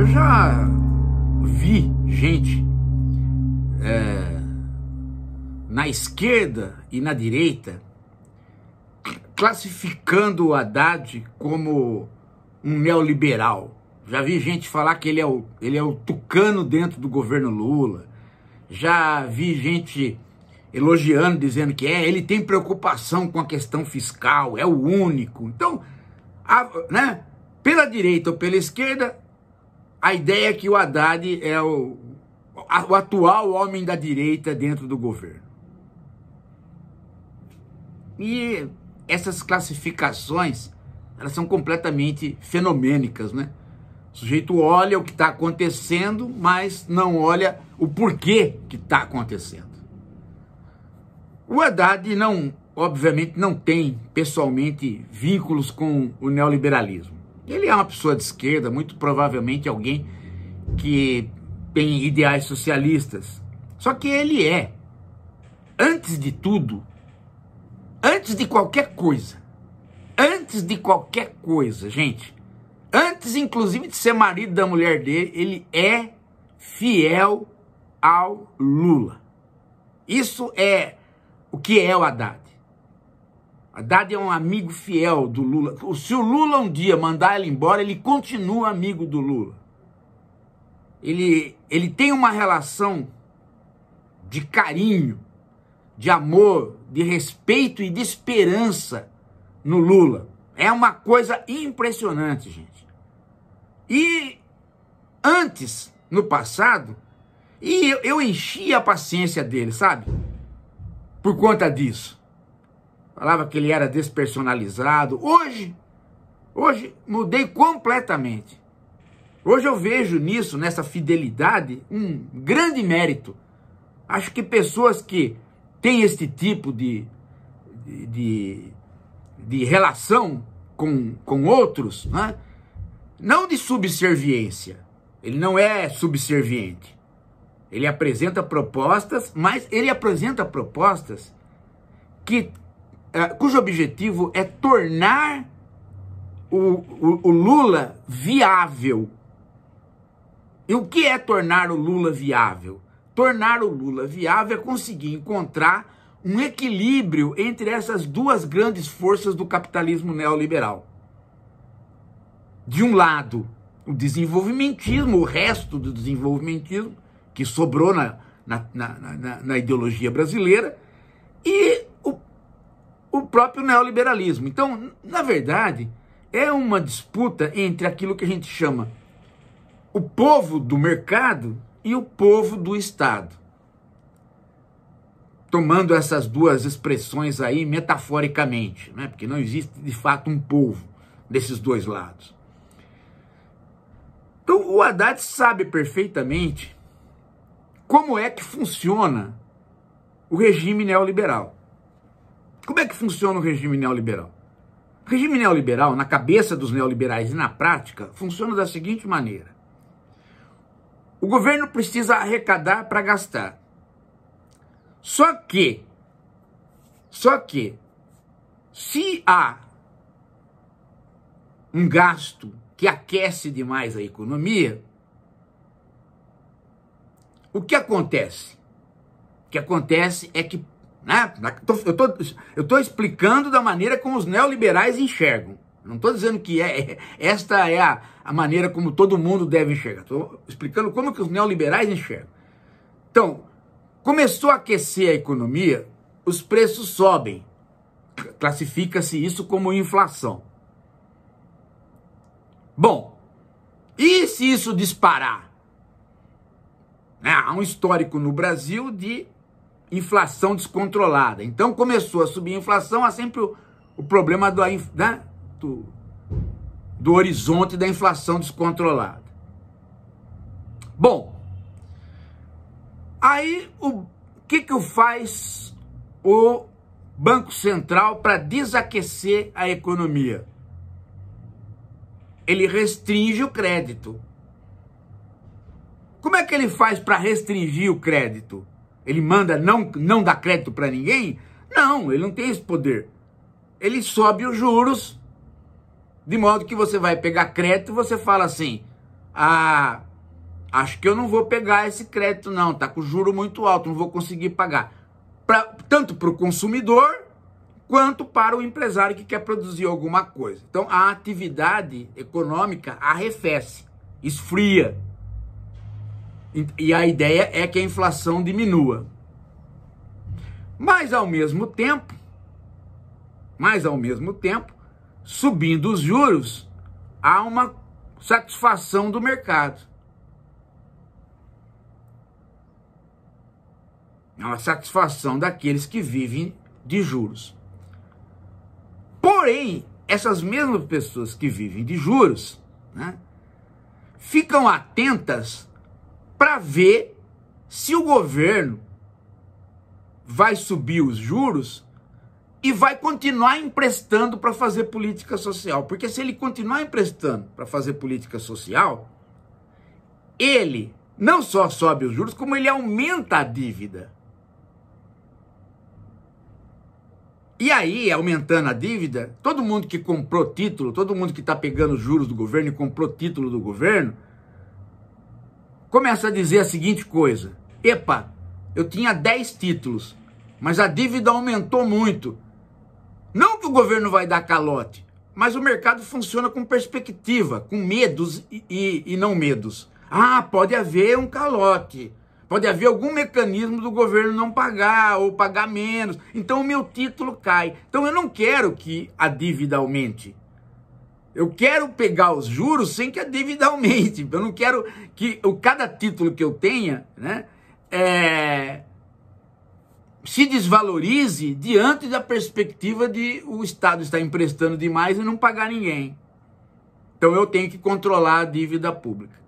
Eu já vi gente na esquerda e na direita classificando o Haddad como um neoliberal. Já vi gente falar que ele é o tucano dentro do governo Lula. Já vi gente elogiando, dizendo que ele tem preocupação com a questão fiscal, é o único. Então, pela direita ou pela esquerda, a ideia é que o Haddad é o atual homem da direita dentro do governo. E essas classificações, elas são completamente fenomênicas, né? O sujeito olha o que está acontecendo, mas não olha o porquê que está acontecendo. O Haddad, obviamente, não tem pessoalmente vínculos com o neoliberalismo. Ele é uma pessoa de esquerda, muito provavelmente alguém que tem ideais socialistas. Só que ele é, antes de tudo, antes de qualquer coisa, gente, antes inclusive de ser marido da mulher dele, ele é fiel ao Lula. Isso é o que é o Haddad. Haddad é um amigo fiel do Lula. Se o Lula um dia mandar ele embora, ele continua amigo do Lula. Ele tem uma relação de carinho, de amor, de respeito e de esperança no Lula. É uma coisa impressionante, gente. E antes, no passado, eu enchia a paciência dele, sabe? Por conta disso. Falava que ele era despersonalizado. Hoje mudei completamente. Hoje eu vejo nisso, nessa fidelidade, um grande mérito. Acho que pessoas que têm esse tipo de relação com outros, né? Não de subserviência. Ele não é subserviente. Ele apresenta propostas, mas ele apresenta propostas cujo objetivo é tornar o Lula viável. E o que é tornar o Lula viável? Tornar o Lula viável é conseguir encontrar um equilíbrio entre essas duas grandes forças do capitalismo neoliberal. De um lado, o desenvolvimentismo, o resto do desenvolvimentismo, que sobrou na ideologia brasileira, e o próprio neoliberalismo. Então, na verdade, é uma disputa entre aquilo que a gente chama o povo do mercado e o povo do Estado. Tomando essas duas expressões aí metaforicamente, né? Porque não existe de fato um povo desses dois lados. Então, o Haddad sabe perfeitamente como é que funciona o regime neoliberal. Como é que funciona o regime neoliberal? O regime neoliberal, na cabeça dos neoliberais e na prática, funciona da seguinte maneira. O governo precisa arrecadar para gastar. Só que, se há um gasto que aquece demais a economia, o que acontece? O que acontece é que, né, eu estou explicando da maneira como os neoliberais enxergam. Não estou dizendo que esta é a maneira como todo mundo deve enxergar. Estou explicando como que os neoliberais enxergam. Então, começou a aquecer a economia, os preços sobem. Classifica-se isso como inflação. Bom, e se isso disparar? Há um histórico no Brasil de inflação descontrolada. Então começou a subir a inflação, há sempre o problema do horizonte da inflação descontrolada. Bom, aí o que faz o Banco Central para desaquecer a economia? Ele restringe o crédito. Como é que ele faz para restringir o crédito? Ele manda não dar crédito para ninguém? Não, ele não tem esse poder. Ele sobe os juros, de modo que você vai pegar crédito e você fala assim, acho que eu não vou pegar esse crédito não, tá com juro muito alto, não vou conseguir pagar. Tanto para o consumidor, quanto para o empresário que quer produzir alguma coisa. Então, a atividade econômica arrefece, esfria. E a ideia é que a inflação diminua. Mas, ao mesmo tempo, subindo os juros, há uma satisfação do mercado. É uma satisfação daqueles que vivem de juros. Porém, essas mesmas pessoas que vivem de juros, né, ficam atentas para ver se o governo vai subir os juros e vai continuar emprestando para fazer política social. Porque se ele continuar emprestando para fazer política social, ele não só sobe os juros, como ele aumenta a dívida. E aí, aumentando a dívida, todo mundo que comprou título, todo mundo que está pegando os juros do governo e comprou título do governo, começa a dizer a seguinte coisa: epa, eu tinha 10 títulos, mas a dívida aumentou muito. Não que o governo vai dar calote, mas o mercado funciona com perspectiva, com medos e não medos. Ah, pode haver um calote. Pode haver algum mecanismo do governo não pagar ou pagar menos. Então o meu título cai. Então eu não quero que a dívida aumente. Eu quero pegar os juros sem que a dívida aumente. Eu não quero que cada título que eu tenha, né, se desvalorize diante da perspectiva de o Estado estar emprestando demais e não pagar ninguém. Então eu tenho que controlar a dívida pública.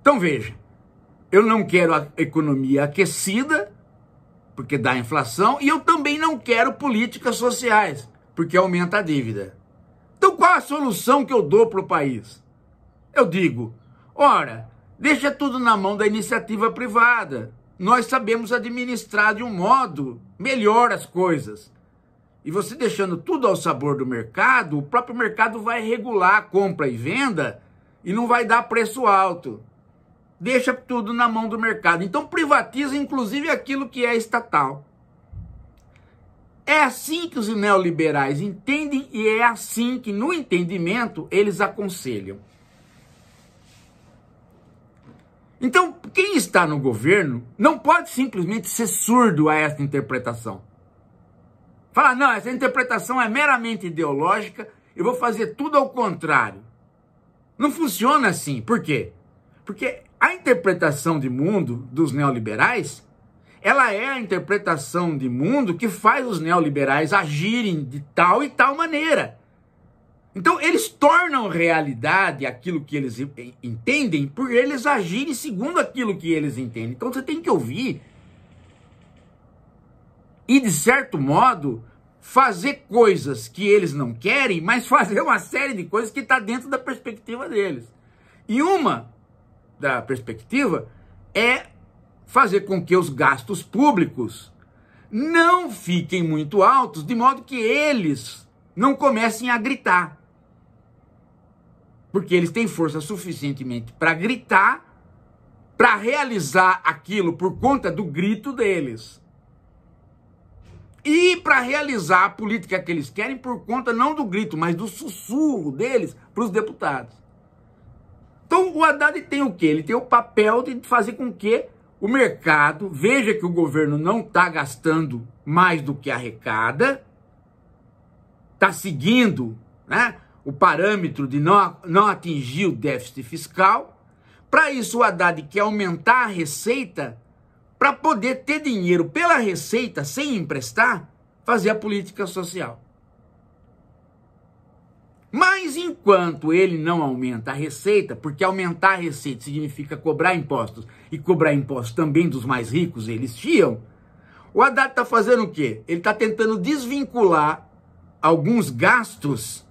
Então veja. Eu não quero a economia aquecida, porque dá inflação, e eu também não quero políticas sociais, porque aumenta a dívida. Então qual a solução que eu dou para o país? Eu digo, ora, deixa tudo na mão da iniciativa privada. Nós sabemos administrar de um modo melhor as coisas. E você deixando tudo ao sabor do mercado, o próprio mercado vai regular a compra e venda e não vai dar preço alto. Deixa tudo na mão do mercado. Então privatiza inclusive aquilo que é estatal. É assim que os neoliberais entendem e é assim que no entendimento eles aconselham. Então quem está no governo não pode simplesmente ser surdo a essa interpretação. Falar, não, essa interpretação é meramente ideológica, eu vou fazer tudo ao contrário. Não funciona assim. Por quê? Porque a interpretação de mundo dos neoliberais, ela é a interpretação de mundo que faz os neoliberais agirem de tal e tal maneira. Então, eles tornam realidade aquilo que eles entendem por eles agirem segundo aquilo que eles entendem. Então, você tem que ouvir e, de certo modo, fazer coisas que eles não querem, mas fazer uma série de coisas que está dentro da perspectiva deles. E uma da perspectiva é fazer com que os gastos públicos não fiquem muito altos, de modo que eles não comecem a gritar. Porque eles têm força suficientemente para gritar, para realizar aquilo por conta do grito deles. E para realizar a política que eles querem por conta não do grito, mas do sussurro deles para os deputados. Então o Haddad tem o quê? Ele tem o papel de fazer com que o mercado veja que o governo não está gastando mais do que arrecada, está seguindo, né, o parâmetro de não atingir o déficit fiscal. Para isso o Haddad quer aumentar a receita para poder ter dinheiro pela receita, sem emprestar, fazer a política social. Mas enquanto ele não aumenta a receita, porque aumentar a receita significa cobrar impostos, e cobrar impostos também dos mais ricos, eles chiam, o Haddad está fazendo o quê? Ele está tentando desvincular alguns gastos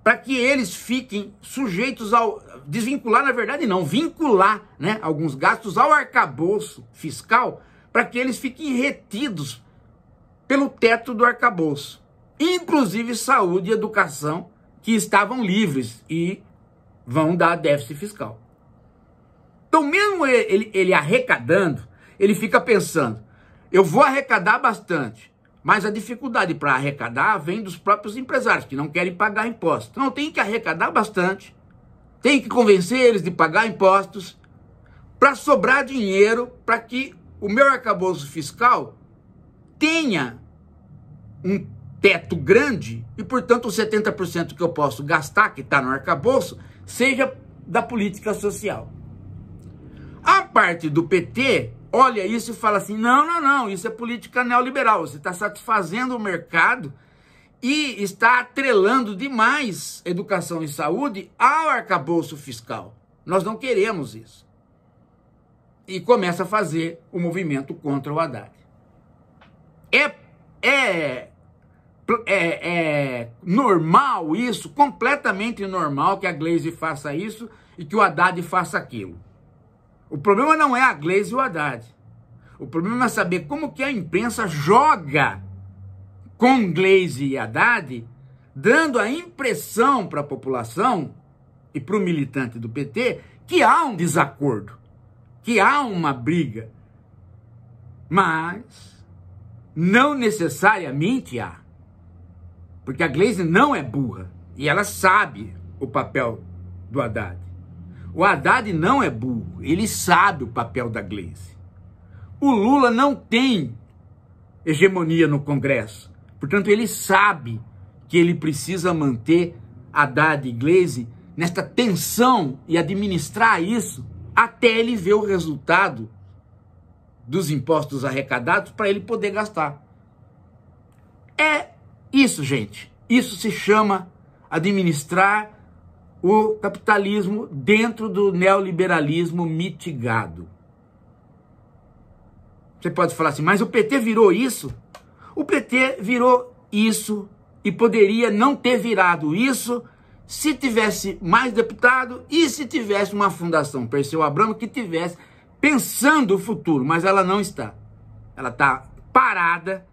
para que eles fiquem sujeitos ao... Desvincular, na verdade, não. Vincular, né, alguns gastos ao arcabouço fiscal para que eles fiquem retidos pelo teto do arcabouço. Inclusive saúde e educação, que estavam livres e vão dar déficit fiscal. Então, mesmo ele arrecadando, ele fica pensando, eu vou arrecadar bastante, mas a dificuldade para arrecadar vem dos próprios empresários, que não querem pagar impostos. Então, tem que arrecadar bastante, tem que convencer eles de pagar impostos, para sobrar dinheiro para que o meu arcabouço fiscal tenha um teto grande e, portanto, os 70% que eu posso gastar, que está no arcabouço, seja da política social. A parte do PT olha isso e fala assim, não, isso é política neoliberal, você está satisfazendo o mercado e está atrelando demais educação e saúde ao arcabouço fiscal. Nós não queremos isso. E começa a fazer o movimento contra o Haddad. É normal isso, completamente normal que a Glaze faça isso e que o Haddad faça aquilo. O problema não é a Glaze e o Haddad. O problema é saber como que a imprensa joga com Glaze e Haddad, dando a impressão para a população e para o militante do PT que há um desacordo, que há uma briga, mas não necessariamente há. Porque a Glaze não é burra e ela sabe o papel do Haddad. O Haddad não é burro, ele sabe o papel da Glaze. O Lula não tem hegemonia no Congresso, portanto ele sabe que ele precisa manter Haddad e Glaze nesta tensão e administrar isso até ele ver o resultado dos impostos arrecadados para ele poder gastar. É isso, gente. Isso se chama administrar o capitalismo dentro do neoliberalismo mitigado. Você pode falar assim, mas o PT virou isso? O PT virou isso e poderia não ter virado isso se tivesse mais deputado e se tivesse uma fundação Perseu Abramo que tivesse pensando o futuro, mas ela não está. Ela está parada,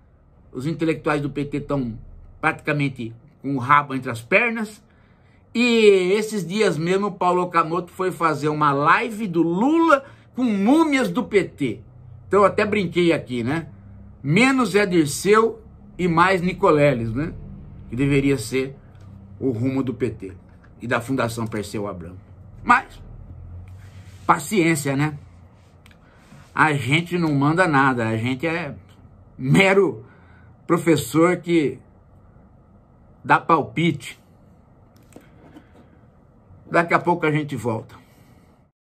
os intelectuais do PT estão praticamente com o rabo entre as pernas, e esses dias mesmo o Paulo Okamoto foi fazer uma live do Lula com múmias do PT. Então eu até brinquei aqui, né? Menos Zé Dirceu e mais Nicoleles, né? Que deveria ser o rumo do PT e da Fundação Perseu Abramo. Mas, paciência, né? A gente não manda nada, a gente é mero professor que dá palpite. Daqui a pouco a gente volta.